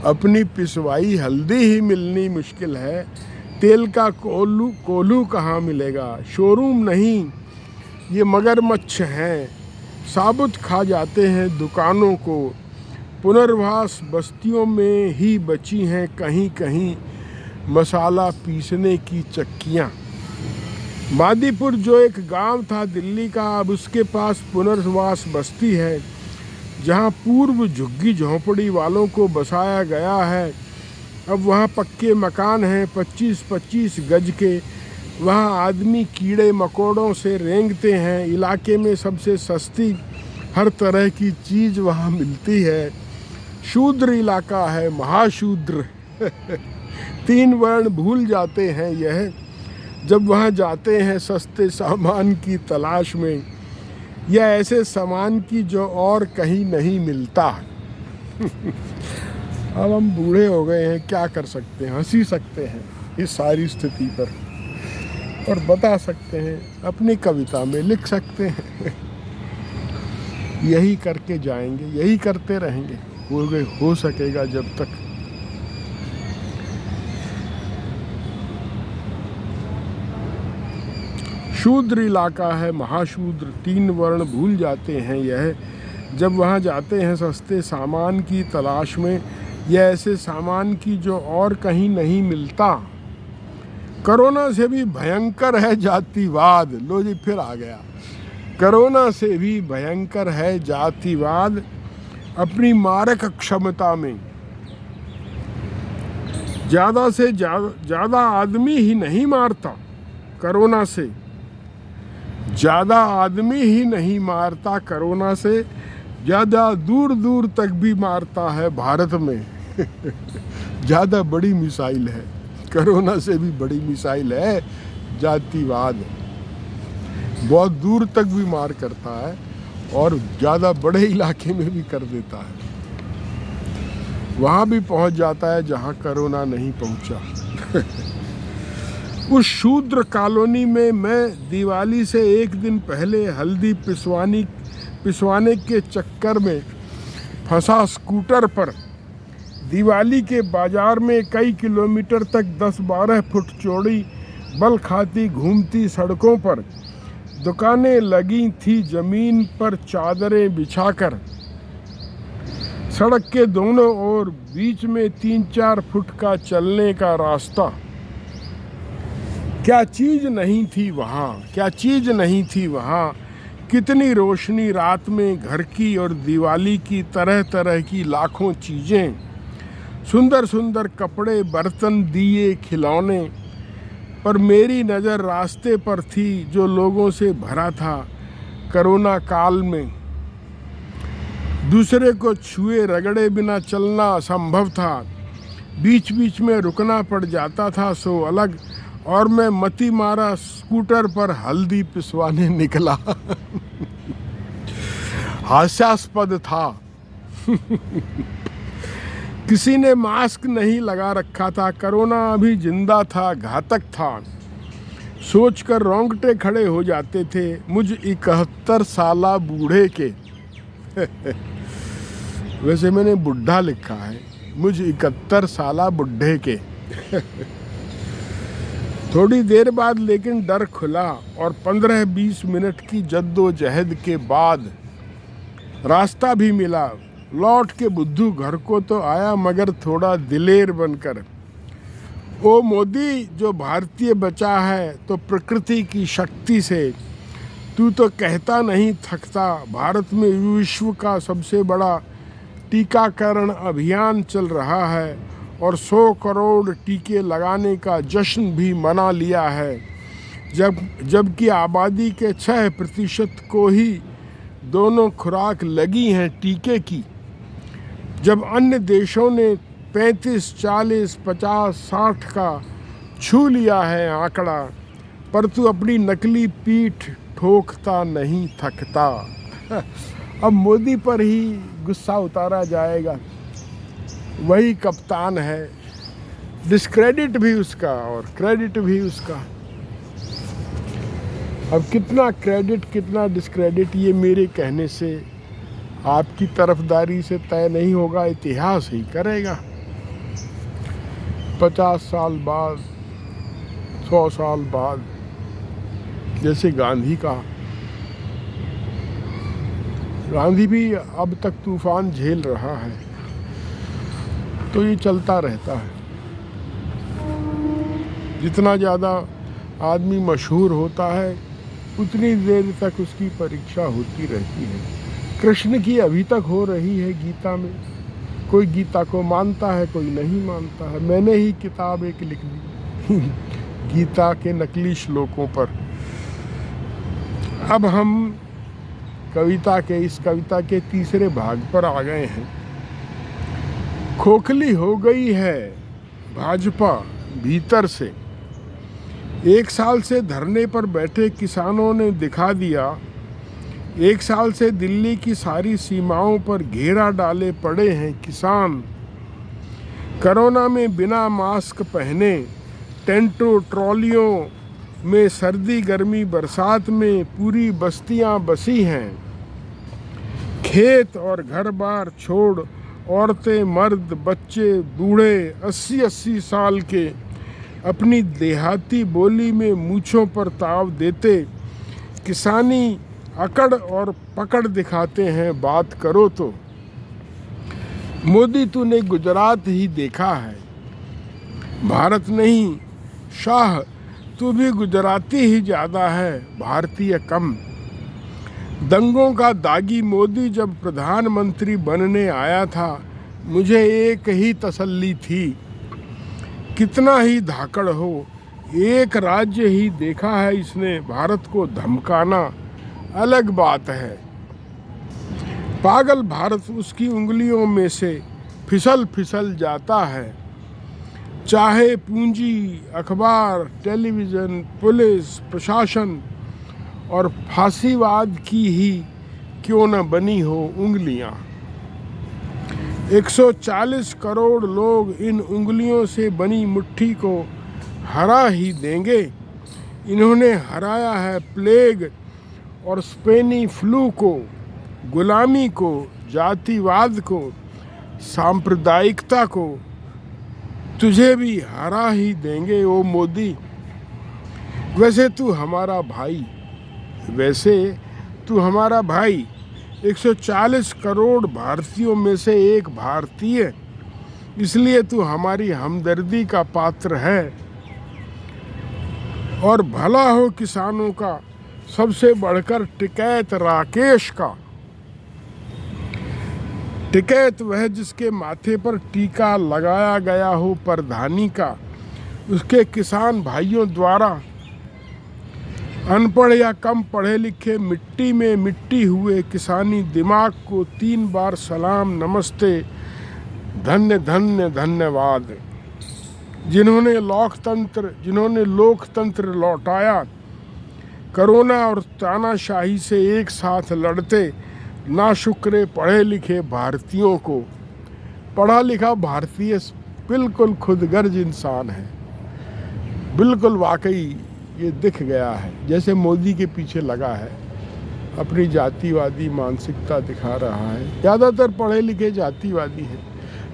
अपनी पिसवाई हल्दी ही मिलनी मुश्किल है। तेल का कोलू कहाँ मिलेगा? शोरूम नहीं, ये मगरमच्छ हैं, साबुत खा जाते हैं दुकानों को। पुनर्वास बस्तियों में ही बची हैं कहीं कहीं मसाला पीसने की चक्कियाँ। मादीपुर जो एक गांव था दिल्ली का, अब उसके पास पुनर्वास बस्ती है जहां पूर्व झुग्गी झोंपड़ी वालों को बसाया गया है। अब वहां पक्के मकान हैं 25-25 गज के। वहां आदमी कीड़े मकोड़ों से रेंगते हैं। इलाके में सबसे सस्ती हर तरह की चीज़ वहां मिलती है। शूद्र इलाका है, महाशूद्र। 3 वर्ण भूल जाते हैं यह जब वहाँ जाते हैं सस्ते सामान की तलाश में, या ऐसे सामान की जो और कहीं नहीं मिलता। अब हम बूढ़े हो गए हैं, क्या कर सकते हैं? हंसी सकते हैं इस सारी स्थिति पर और बता सकते हैं, अपनी कविता में लिख सकते हैं। यही करके जाएंगे, यही करते रहेंगे, हो सकेगा जब तक। शूद्र इलाका है, महाशूद्र। 3 वर्ण भूल जाते हैं यह जब वहाँ जाते हैं सस्ते सामान की तलाश में, या ऐसे सामान की जो और कहीं नहीं मिलता। कोरोना से भी भयंकर है जातिवाद। लो जी, फिर आ गया। कोरोना से भी भयंकर है जातिवाद। अपनी मारक क्षमता में ज़्यादा से ज़्यादा आदमी ही नहीं मारता। कोरोना से ज़्यादा आदमी ही नहीं मारता, कोरोना से ज़्यादा दूर दूर तक भी मारता है भारत में। ज़्यादा बड़ी मिसाइल है, कोरोना से भी बड़ी मिसाइल है जातिवाद। बहुत दूर तक भी मार करता है और ज़्यादा बड़े इलाके में भी कर देता है। वहाँ भी पहुँच जाता है जहाँ कोरोना नहीं पहुँचा। उस शूद्र कॉलोनी में मैं दिवाली से 1 दिन पहले हल्दी पिसवाने के चक्कर में फंसा स्कूटर पर। दिवाली के बाजार में कई किलोमीटर तक 10-12 फुट चौड़ी बल खाती घूमती सड़कों पर दुकानें लगी थी जमीन पर चादरें बिछाकर। सड़क के दोनों ओर बीच में 3-4 फुट का चलने का रास्ता। क्या चीज़ नहीं थी वहाँ, क्या चीज़ नहीं थी वहाँ। कितनी रोशनी रात में, घर की और दिवाली की तरह तरह की लाखों चीज़ें। सुंदर सुंदर कपड़े, बर्तन, दिए, खिलौने। पर मेरी नज़र रास्ते पर थी जो लोगों से भरा था कोरोना काल में। दूसरे को छुए रगड़े बिना चलना असंभव था। बीच बीच में रुकना पड़ जाता था सो अलग। और मैं मती मारा स्कूटर पर हल्दी पिसवाने निकला। हास्यास्पद था। किसी ने मास्क नहीं लगा रखा था। कोरोना अभी जिंदा था, घातक था। सोचकर रोंगटे खड़े हो जाते थे मुझ 71 साला बूढ़े के। वैसे मैंने बुढ़ा लिखा है, मुझ 71 साला बुढ़े के। थोड़ी देर बाद लेकिन डर खुला और 15-20 मिनट की जद्दोजहद के बाद रास्ता भी मिला। लौट के बुद्धू घर को तो आया मगर थोड़ा दिलेर बनकर। ओ मोदी, जो भारतीय बचा है तो प्रकृति की शक्ति से। तू तो कहता नहीं थकता। भारत में विश्व का सबसे बड़ा टीकाकरण अभियान चल रहा है और 100 करोड़ टीके लगाने का जश्न भी मना लिया है, जबकि आबादी के 6% को ही दोनों खुराक लगी हैं टीके की। जब अन्य देशों ने 35, 40, 50, 60 का छू लिया है आंकड़ा, पर तू अपनी नकली पीठ ठोकता नहीं थकता। अब मोदी पर ही गुस्सा उतारा जाएगा। वही कप्तान है, डिस्क्रेडिट भी उसका और क्रेडिट भी उसका। अब कितना क्रेडिट कितना डिस्क्रेडिट ये मेरे कहने से, आपकी तरफदारी से तय नहीं होगा, इतिहास ही करेगा। 50 साल बाद, 100 साल बाद, जैसे गांधी का गांधी भी अब तक तूफान झेल रहा है। तो ये चलता रहता है। जितना ज़्यादा आदमी मशहूर होता है उतनी देर तक उसकी परीक्षा होती रहती है। कृष्ण की अभी तक हो रही है गीता में। कोई गीता को मानता है, कोई नहीं मानता है। मैंने ही किताब एक लिख दी गीता के नकली श्लोकों पर। अब हम इस कविता के तीसरे भाग पर आ गए हैं। खोखली हो गई है भाजपा भीतर से। 1 साल से धरने पर बैठे किसानों ने दिखा दिया। 1 साल से दिल्ली की सारी सीमाओं पर घेरा डाले पड़े हैं किसान। कोरोना में बिना मास्क पहने टेंटों ट्रॉलियों में सर्दी गर्मी बरसात में पूरी बस्तियां बसी हैं। खेत और घर बार छोड़ औरतें मर्द बच्चे बूढ़े 80-80 साल के अपनी देहाती बोली में मूँछों पर ताव देते किसानी अकड़ और पकड़ दिखाते हैं। बात करो तो मोदी तूने गुजरात ही देखा है, भारत नहीं। शाह तू भी गुजराती ही ज़्यादा है, भारतीय कम। दंगों का दागी मोदी जब प्रधानमंत्री बनने आया था, मुझे एक ही तसल्ली थी, कितना ही धाकड़ हो, एक राज्य ही देखा है इसने, भारत को धमकाना अलग बात है। पागल भारत उसकी उंगलियों में से फिसल फिसल जाता है। चाहे पूंजी, अखबार, टेलीविज़न, पुलिस, प्रशासन और फांसीवाद की ही क्यों न बनी हो उंगलियां। 140 करोड़ लोग इन उंगलियों से बनी मुट्ठी को हरा ही देंगे। इन्होंने हराया है प्लेग और स्पेनी फ्लू को, गुलामी को, जातिवाद को, सांप्रदायिकता को। तुझे भी हरा ही देंगे ओ मोदी। वैसे तू हमारा भाई 140 करोड़ भारतीयों में से एक भारतीय, इसलिए तू हमारी हमदर्दी का पात्र है। और भला हो किसानों का सबसे बढ़कर टिकैत राकेश का। टिकैत वह जिसके माथे पर टीका लगाया गया हो परधानी का, उसके किसान भाइयों द्वारा अनपढ़ या कम पढ़े लिखे मिट्टी में मिट्टी हुए किसानी दिमाग को 3 बार सलाम नमस्ते, धन्य धन्य धन्यवाद। जिन्होंने लोकतंत्र लौटाया, कोरोना और तानाशाही से एक साथ लड़ते नाशुक्रे पढ़े लिखे भारतीयों को। पढ़ा लिखा भारतीय बिल्कुल खुदगर्ज इंसान है, बिल्कुल वाकई ये दिख गया है। जैसे मोदी के पीछे लगा है, अपनी जातिवादी मानसिकता दिखा रहा है। ज़्यादातर पढ़े लिखे जातिवादी हैं।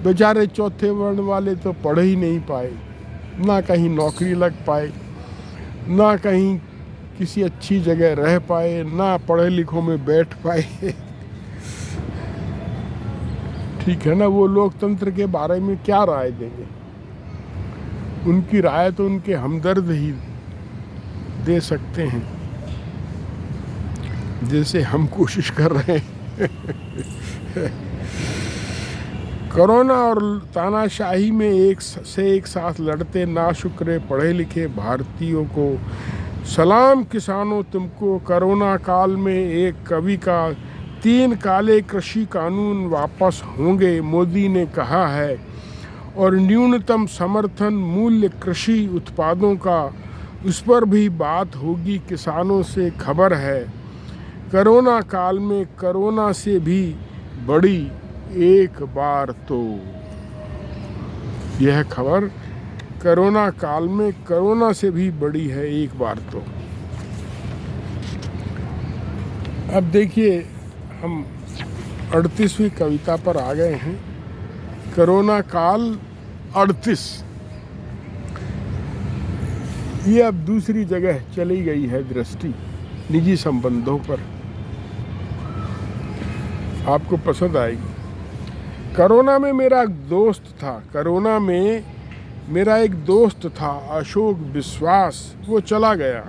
बेचारे चौथे वर्ण वाले तो पढ़ ही नहीं पाए, ना कहीं नौकरी लग पाए, ना कहीं किसी अच्छी जगह रह पाए, ना पढ़े लिखों में बैठ पाए। ठीक है ना, वो लोकतंत्र के बारे में क्या राय देंगे? उनकी राय तो उनके हमदर्द ही दे सकते हैं, जैसे हम कोशिश कर रहे हैं। कोरोना और तानाशाही में एक साथ लड़ते नाशुक्रे पढ़े लिखे भारतीयों को सलाम। किसानों तुमको कोरोना काल में एक कवि का 3 काले कृषि कानून वापस होंगे, मोदी ने कहा है। और न्यूनतम समर्थन मूल्य कृषि उत्पादों का, उस पर भी बात होगी, किसानों से खबर है। कोरोना काल में कोरोना से भी बड़ी एक बार तो। यह खबर कोरोना काल में कोरोना से भी बड़ी है एक बार तो। अब देखिए, हम 38वीं कविता पर आ गए हैं। कोरोना काल 38। ये अब दूसरी जगह चली गई है दृष्टि, निजी संबंधों पर। आपको पसंद आएगी। कोरोना में मेरा एक दोस्त था अशोक विश्वास, वो चला गया।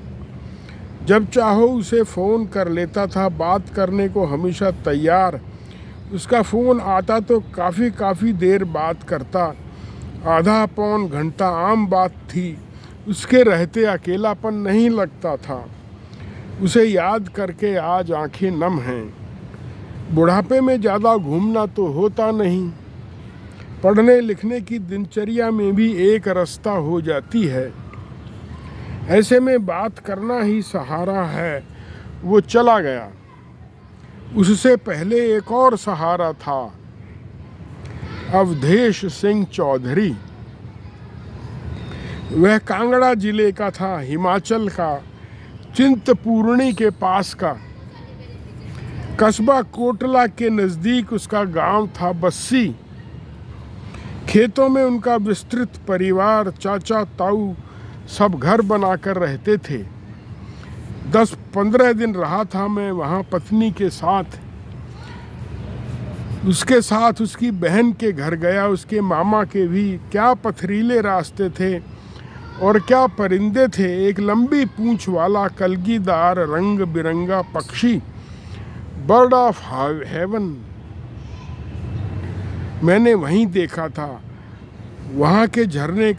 जब चाहो उसे फ़ोन कर लेता था, बात करने को हमेशा तैयार। उसका फ़ोन आता तो काफ़ी देर बात करता, आधा पौन घंटा आम बात थी। उसके रहते अकेलापन नहीं लगता था। उसे याद करके आज आंखें नम हैं। बुढ़ापे में ज़्यादा घूमना तो होता नहीं, पढ़ने लिखने की दिनचर्या में भी एक रास्ता हो जाती है। ऐसे में बात करना ही सहारा है। वो चला गया। उससे पहले एक और सहारा था, अवधेश सिंह चौधरी। वह कांगड़ा जिले का था, हिमाचल का, चिंतपूर्णी के पास का। कस्बा कोटला के नज़दीक उसका गांव था बस्सी। खेतों में उनका विस्तृत परिवार, चाचा ताऊ सब घर बनाकर रहते थे। 10-15 दिन रहा था मैं वहाँ पत्नी के साथ। उसके साथ उसकी बहन के घर गया, उसके मामा के भी। क्या पथरीले रास्ते थे और क्या परिंदे थे। एक लंबी पूंछ वाला कलगीदार रंग बिरंगा पक्षी, बर्ड ऑफ हेवन, मैंने वहीं देखा था। वहाँ के झरनों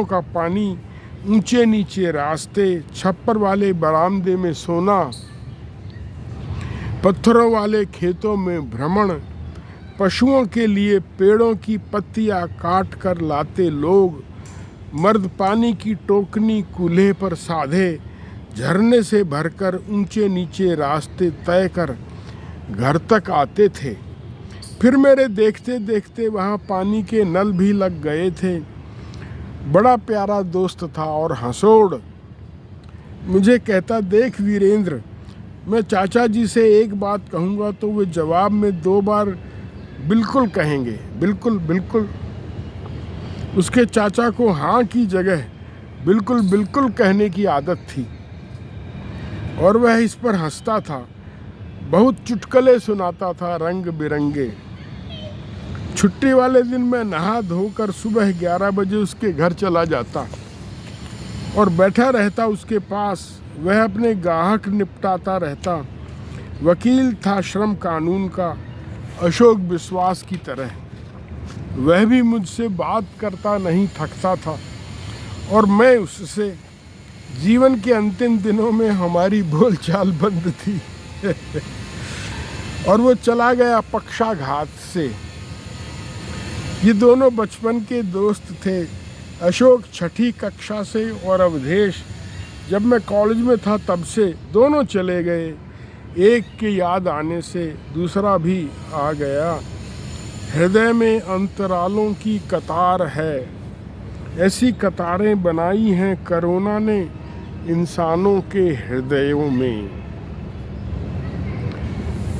का पानी, ऊंचे नीचे रास्ते, छप्पर वाले बरामदे में सोना, पत्थरों वाले खेतों में भ्रमण, पशुओं के लिए पेड़ों की पत्तियां काट कर लाते लोग, मर्द पानी की टोकनी कूल्हे पर साधे, झरने से भरकर ऊंचे नीचे रास्ते तय कर घर तक आते थे। फिर मेरे देखते देखते वहाँ पानी के नल भी लग गए थे। बड़ा प्यारा दोस्त था और हंसोड़। मुझे कहता, देख वीरेंद्र, मैं चाचा जी से एक बात कहूँगा तो वे जवाब में 2 बार बिल्कुल कहेंगे। बिल्कुल बिल्कुल। उसके चाचा को हाँ की जगह बिल्कुल बिल्कुल कहने की आदत थी और वह इस पर हंसता था। बहुत चुटकुले सुनाता था रंग बिरंगे। छुट्टी वाले दिन मैं नहा धोकर सुबह 11 बजे उसके घर चला जाता और बैठा रहता उसके पास। वह अपने गाहक निपटाता रहता। वकील था श्रम कानून का, अशोक विश्वास की तरह। वह भी मुझसे बात करता नहीं थकता था और मैं उससे। जीवन के अंतिम दिनों में हमारी बोलचाल बंद थी और वो चला गया पक्षाघात से। ये दोनों बचपन के दोस्त थे। अशोक 6ठी कक्षा से और अवधेश जब मैं कॉलेज में था तब से। दोनों चले गए। एक के याद आने से दूसरा भी आ गया। हृदय में अंतरालों की कतार है। ऐसी कतारें बनाई हैं कोरोना ने इंसानों के हृदयों में।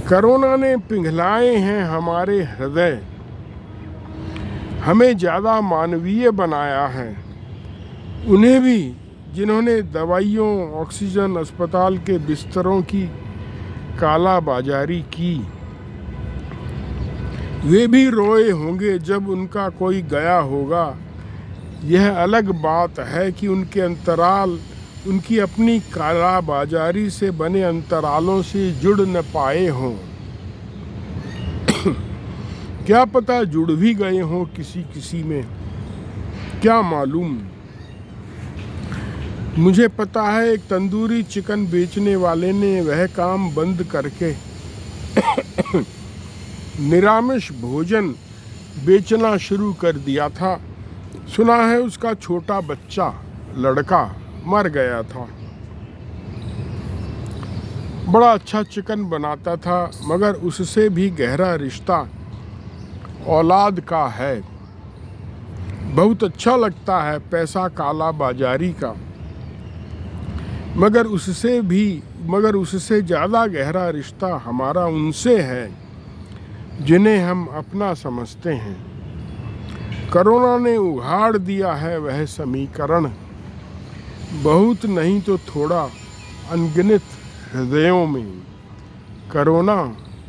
कोरोना ने पिघलाए हैं हमारे हृदय, हमें ज़्यादा मानवीय बनाया है। उन्हें भी जिन्होंने दवाइयों, ऑक्सीजन, अस्पताल के बिस्तरों की कालाबाजारी की, वे भी रोए होंगे जब उनका कोई गया होगा। यह अलग बात है कि उनके अंतराल उनकी अपनी कालाबाजारी से बने अंतरालों से जुड़ न पाए हों। क्या पता जुड़ भी गए हों किसी में, क्या मालूम। मुझे पता है एक तंदूरी चिकन बेचने वाले ने वह काम बंद करके निरामिष भोजन बेचना शुरू कर दिया था। सुना है उसका छोटा बच्चा, लड़का, मर गया था। बड़ा अच्छा चिकन बनाता था, मगर उससे भी गहरा रिश्ता औलाद का है। बहुत अच्छा लगता है पैसा काला बाजारी का, मगर उससे ज़्यादा गहरा रिश्ता हमारा उनसे है जिन्हें हम अपना समझते हैं। कोरोना ने उघाड़ दिया है वह समीकरण, बहुत नहीं तो थोड़ा अनगिनत हृदयों में। कोरोना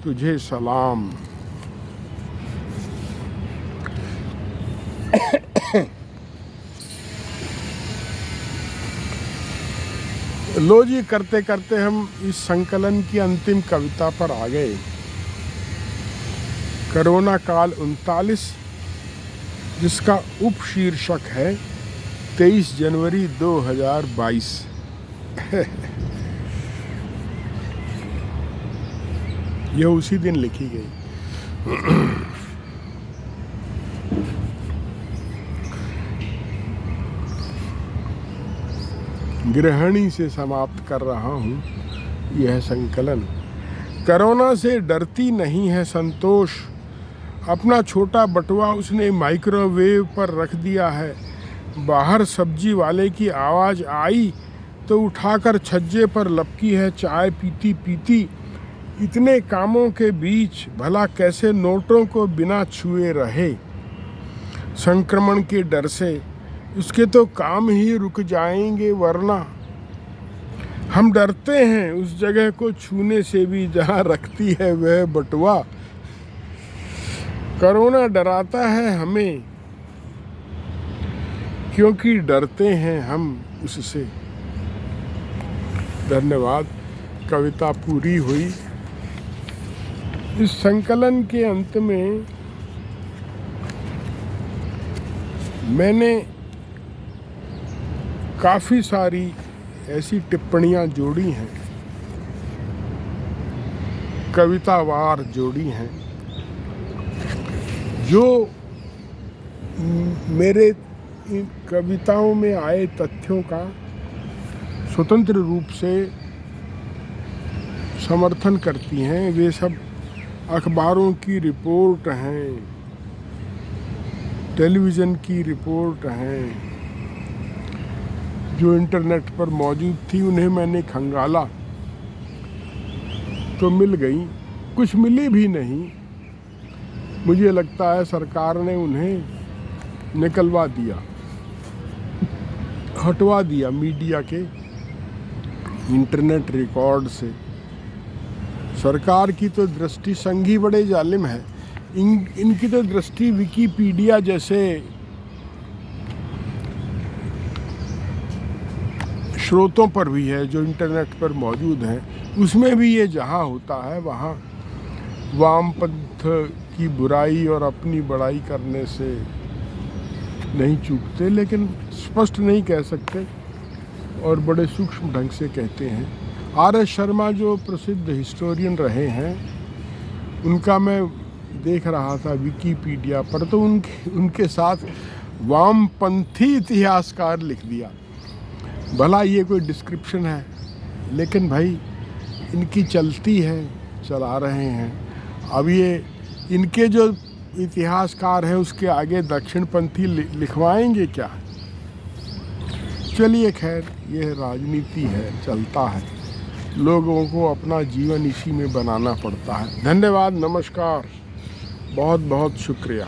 तुझे सलाम। लो जी, करते करते हम इस संकलन की अंतिम कविता पर आ गए। कोरोना काल 39, जिसका उपशीर्षक है 23 जनवरी 2022। यह उसी दिन लिखी गई। गृहिणी से समाप्त कर रहा हूँ यह संकलन। कोरोना से डरती नहीं है संतोष, अपना छोटा बटुआ उसने माइक्रोवेव पर रख दिया है। बाहर सब्जी वाले की आवाज़ आई तो उठाकर छज्जे पर लपकी है चाय पीती पीती। इतने कामों के बीच भला कैसे नोटों को बिना छुए रहे। संक्रमण के डर से उसके तो काम ही रुक जाएंगे, वरना हम डरते हैं उस जगह को छूने से भी जहां रखती है वह बटुआ। कोरोना डराता है हमें क्योंकि डरते हैं हम उससे। धन्यवाद। कविता पूरी हुई। इस संकलन के अंत में मैंने काफ़ी सारी ऐसी टिप्पणियाँ जोड़ी हैं, कवितावार जोड़ी हैं, जो मेरे इन कविताओं में आए तथ्यों का स्वतंत्र रूप से समर्थन करती हैं। वे सब अखबारों की रिपोर्ट हैं, टेलीविज़न की रिपोर्ट हैं, जो इंटरनेट पर मौजूद थी। उन्हें मैंने खंगाला तो मिल गई, कुछ मिली भी नहीं। मुझे लगता है सरकार ने उन्हें निकलवा दिया, हटवा दिया मीडिया के इंटरनेट रिकॉर्ड से। सरकार की तो दृष्टि संघी बड़े जालिम है। इनकी तो दृष्टि विकिपीडिया जैसे स्रोतों पर भी है जो इंटरनेट पर मौजूद हैं। उसमें भी ये जहाँ होता है वहाँ वामपंथ की बुराई और अपनी बड़ाई करने से नहीं चूकते, लेकिन स्पष्ट नहीं कह सकते और बड़े सूक्ष्म ढंग से कहते हैं। R.S. शर्मा जो प्रसिद्ध हिस्टोरियन रहे हैं, उनका मैं देख रहा था विकिपीडिया पर, तो उनके साथ वामपंथी इतिहासकार लिख दिया। भला ये कोई डिस्क्रिप्शन है, लेकिन भाई इनकी चलती है, चला रहे हैं। अब ये इनके जो इतिहासकार हैं उसके आगे दक्षिणपंथी लिखवाएंगे क्या? चलिए खैर, यह राजनीति है, चलता है। लोगों को अपना जीवन इसी में बनाना पड़ता है। धन्यवाद, नमस्कार, बहुत बहुत शुक्रिया।